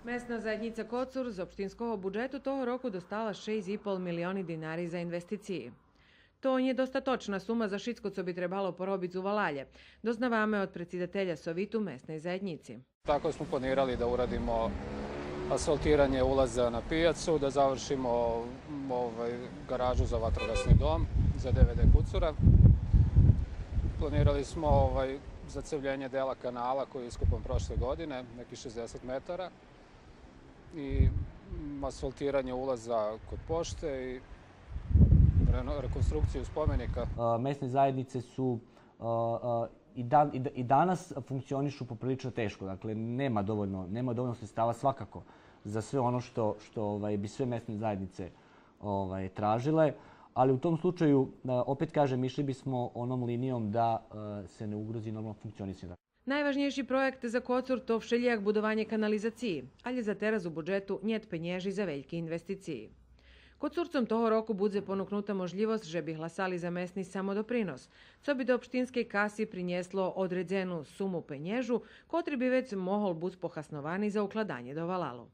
Местна заедница Коцур з општинского буджету того року достала 6,5 милиони динари за инвестиции. To nije dosta točna suma za šitsko, co bi trebalo porobiti u Valalje, doznavame od predsjedatelja Sovitu mesnej zajednici. Tako smo planirali da uradimo asfaltiranje ulaza na pijacu, da završimo garažu za vatrogasni dom za DVD Kucura. Planirali smo zacevljenje dela kanala koji je iskopan prošle godine, neki 60 metara, i asfaltiranje ulaza kod pošte i rekonstrukciju spomenika. Mesne zajednice su i danas funkcionišu poprilično teško. Dakle, nema dovoljno sredstava svakako za sve ono što bi sve mesne zajednice tražile. Ali u tom slučaju, opet kažem, išli bismo onom linijom da se ne ugrozi normalno funkcionisanje. Najvažnejši projekt za Kocur to všeljak budovanje kanalizaciji, ali za teraz u budžetu njet penježi za veljki investiciji. Kocurcom toho roku budze ponuknuta možljivost, že bi hlasali za mesni samodoprinos, co bi do opštinske kasi prinjeslo određenu sumu penježu, kotri bi već mohol bud pohasnovani za ukladanje do Valalu.